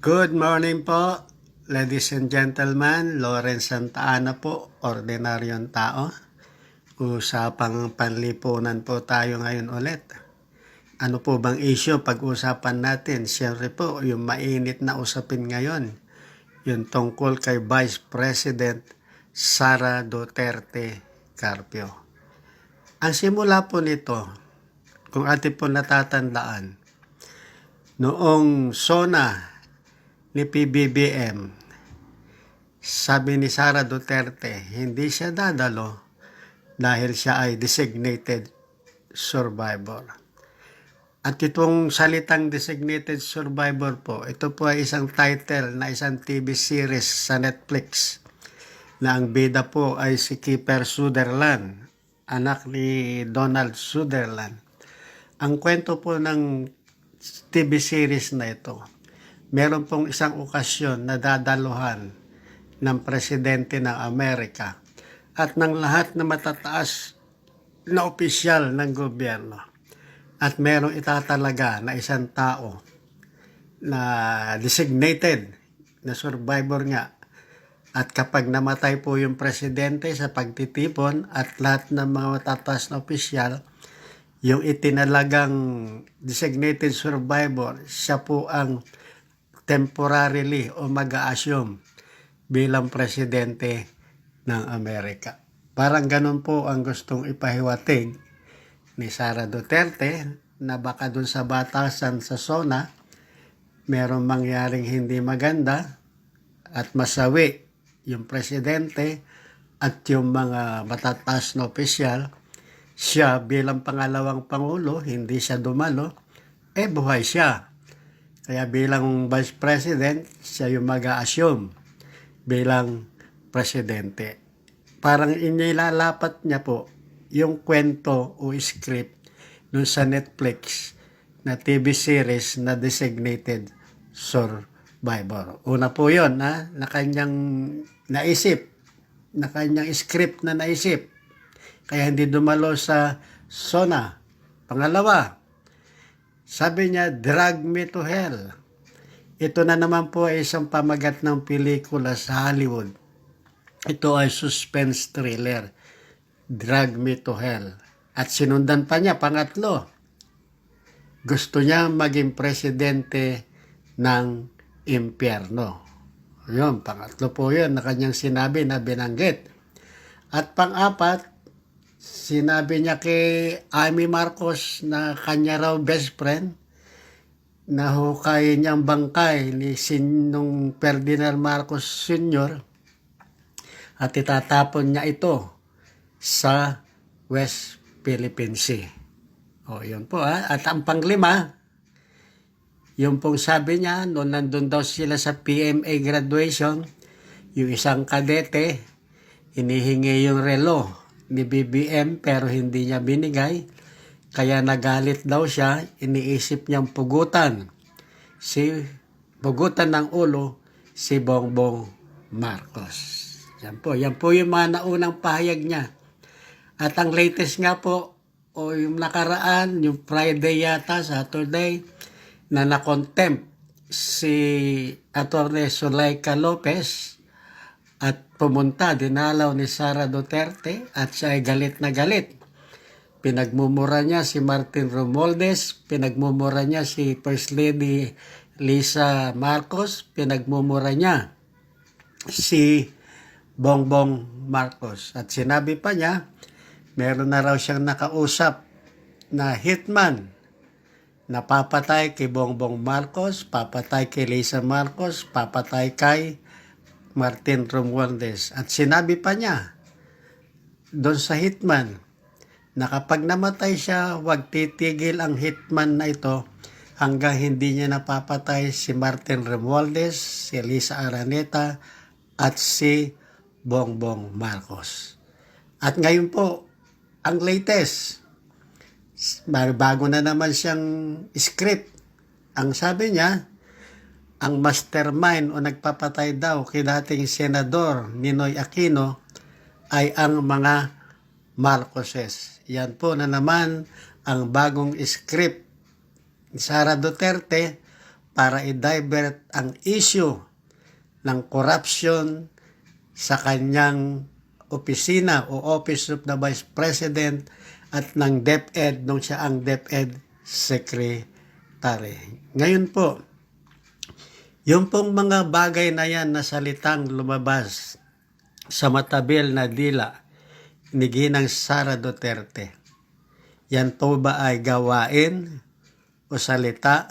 Good morning po, ladies and gentlemen. Lawrence Santa Ana po, ordinaryong tao. Usapang panlipunan po tayo ngayon ulit. Ano po bang issue pag-usapan natin? Siyempre po, yung mainit na usapin ngayon, yung tungkol kay Vice President Sara Duterte Carpio. Ang simula po nito, kung atin po natatandaan, noong SONA ni PBBM, sabi ni Sara Duterte, hindi siya dadalo dahil siya ay designated survivor. At itong salitang designated survivor po, ito po ay isang title na isang TV series sa Netflix na ang bida po ay si Kiefer Sutherland, anak ni Donald Sutherland. Ang kwento po ng TV series na ito, meron pong isang okasyon na dadaluhan ng presidente ng Amerika at ng lahat na matataas na opisyal ng gobyerno. At merong itatalaga na isang tao na designated na survivor nga. At kapag namatay po yung presidente sa pagtitipon at lahat ng mga matataas na opisyal, yung itinalagang designated survivor, siya po ang temporarily o mag-a-assume bilang presidente ng Amerika. Parang ganun po ang gustong ipahiwatig ni Sara Duterte na baka dun sa batasan sa SONA merong mangyaring hindi maganda at masawi yung presidente at yung mga matataas na opisyal. Siya bilang pangalawang pangulo, hindi siya dumalo, buhay siya. Kaya bilang vice president, siya yung mag-a-assume bilang presidente. Parang inilalapat niya po yung kwento o script dun sa Netflix na TV series na designated survivor. Una po yun, na kanyang naisip, na kanyang script na naisip. Kaya hindi dumalo sa SONA. Pangalawa, sabi niya, Drag Me to Hell. Ito na naman po ay isang pamagat ng pelikula sa Hollywood. Ito ay suspense thriller, Drag Me to Hell. At sinundan pa niya, pangatlo, gusto niya maging presidente ng impyerno. Yun, pangatlo po yun na kanyang sinabi na binanggit. At pang-apat, sinabi niya kay Amy Marcos na kanya raw best friend na hukay niyang bangkay ni Sinong Ferdinand Marcos Sr. at itatapon niya ito sa West Philippine Sea. O yun po At ang panglima, yung pong sabi niya, noon nandun daw sila sa PMA graduation, yung isang kadete, hinihingi yung relo ni BBM pero hindi niya binigay. Kaya nagalit daw siya, iniisip niyang pugutan ng ulo si Bongbong Marcos. Yan po yung mga naunang pahayag niya. At ang latest nga po, o yung nakaraan, yung Friday yata, Saturday, na na-contempt si Atty. Zuleika Lopez at pumunta, dinalaw ni Sara Duterte at siya ay galit na galit. Pinagmumura niya si Martin Romualdez, pinagmumura niya si First Lady Lisa Marcos, pinagmumura niya si Bongbong Marcos. At sinabi pa niya, meron na raw siyang nakausap na hitman na papatay kay Bongbong Marcos, papatay kay Lisa Marcos, papatay kay Martin Romualdez. At sinabi pa niya doon sa hitman na kapag namatay siya, huwag titigil ang hitman na ito hanggang hindi niya napapatay si Martin Romualdez, si Lisa Araneta at si Bongbong Marcos. At ngayon po, ang latest, bago na naman siyang script. Ang sabi niya, ang mastermind o nagpapatay daw kay dating Senador Ninoy Aquino ay ang mga Marcoses. Yan po na naman ang bagong script ni Sara Duterte para i-divert ang issue ng corruption sa kanyang opisina o Office of the Vice President at ng DepEd nung siya ang DepEd Secretary. Ngayon po, yung pong mga bagay na yan na salitang lumabas sa matabil na dila ni Ginang Sara Duterte, yan po ba ay gawain o salita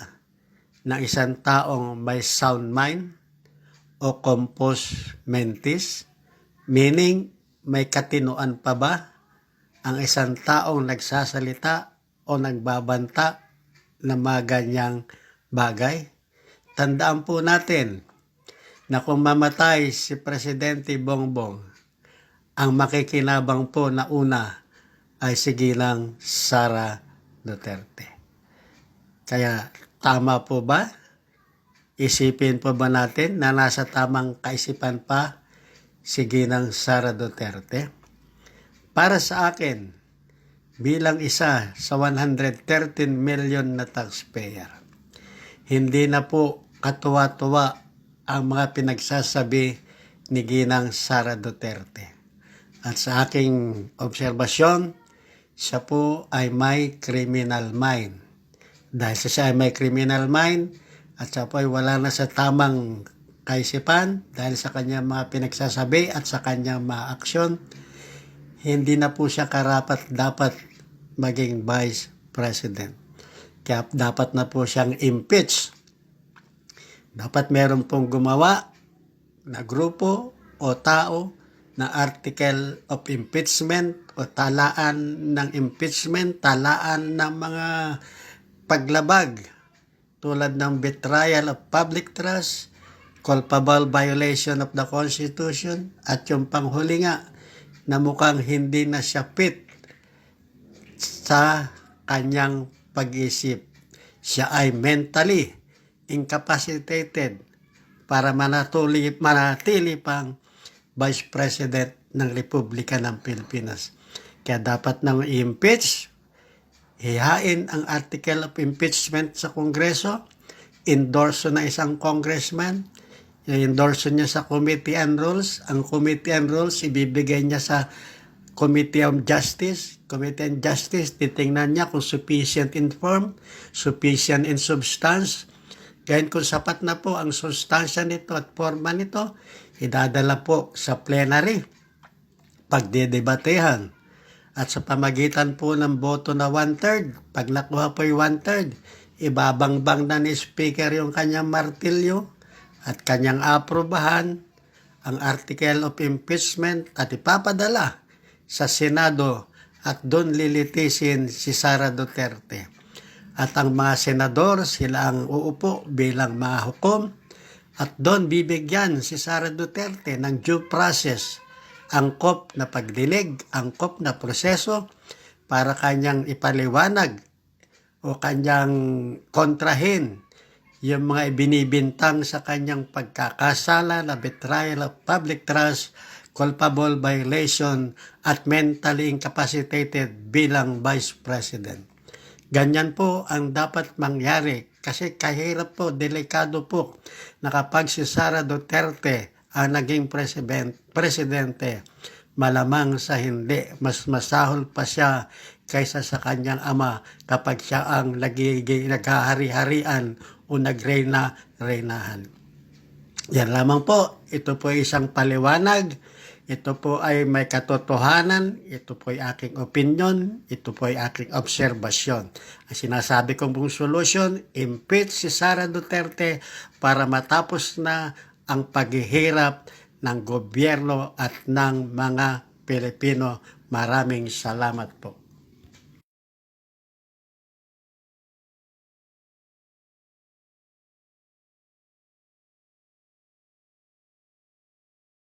ng isang taong may sound mind o compos mentis? Meaning, may katinoan pa ba ang isang taong nagsasalita o nagbabanta ng mga ganyang bagay? Tandaan po natin na kung mamatay si Presidente Bongbong, ang makikinabang po na una ay si Ginang Sara Duterte. Kaya tama po ba? Isipin po ba natin na nasa tamang kaisipan pa si Ginang Sara Duterte? Para sa akin, bilang isa sa 113 million na taxpayer, hindi na po katuwa-tuwa ang mga pinagsasabi ni Ginang Sara Duterte. At sa aking obserbasyon, siya po ay may criminal mind. Dahil siya ay may criminal mind at siya po ay wala na sa tamang kaisipan dahil sa kanyang mga pinagsasabi at sa kanyang mga aksyon, hindi na po siya karapat-dapat maging Vice President. Kaya dapat na po siyang impeach. Dapat meron pong gumawa na grupo o tao na article of impeachment o talaan ng impeachment, talaan ng mga paglabag tulad ng betrayal of public trust, culpable violation of the Constitution, at yung panghuli nga na mukhang hindi na siya fit sa kanyang pag-isip. Siya ay mentally incapacitated para manatili pang Vice President ng Republika ng Pilipinas. Kaya dapat nang i-impeach, hihain ang article of impeachment sa Kongreso, endorso na isang congressman, i-endorso niya sa Committee on Rules, ang Committee on Rules ibibigay niya sa Committee on Justice. Committee on Justice, titingnan niya kung sufficient in form, sufficient in substance. Kaya kung sapat na po ang sustansya nito at forma nito, idadala po sa plenary, pagdedebatehan. At sa pamagitan po ng boto na 1/3, pag nakuha po yung 1/3, ibabangbang na ni Speaker yung kanyang martilyo at kanyang aprobahan ang article of impeachment at ipapadala sa Senado at doon lilitisin si Sara Duterte. At ang mga senador, sila ang uupo bilang mga hukom at doon bibigyan si Sara Duterte ng due process, angkop na pagdinig, angkop na proseso para kanyang ipaliwanag o kanyang kontrahin yung mga ibinibintang sa kanyang pagkakasala na betrayal of public trust, culpable violation at mentally incapacitated bilang Vice President. Ganyan po ang dapat mangyari kasi kahirap po, delikado po na kapag si Sara Duterte ang naging presidente, malamang sa hindi, mas masahol pa siya kaysa sa kanyang ama kapag siya ang naghahari-harian o nagreyna-reynahan. Yan lamang po, ito po ay isang paliwanag. Ito po ay may katotohanan, ito po ay aking opinion, ito po ay aking obserbasyon. Ang sinasabi kong buong solusyon, impeach si Sara Duterte para matapos na ang paghihirap ng gobyerno at ng mga Pilipino. Maraming salamat po.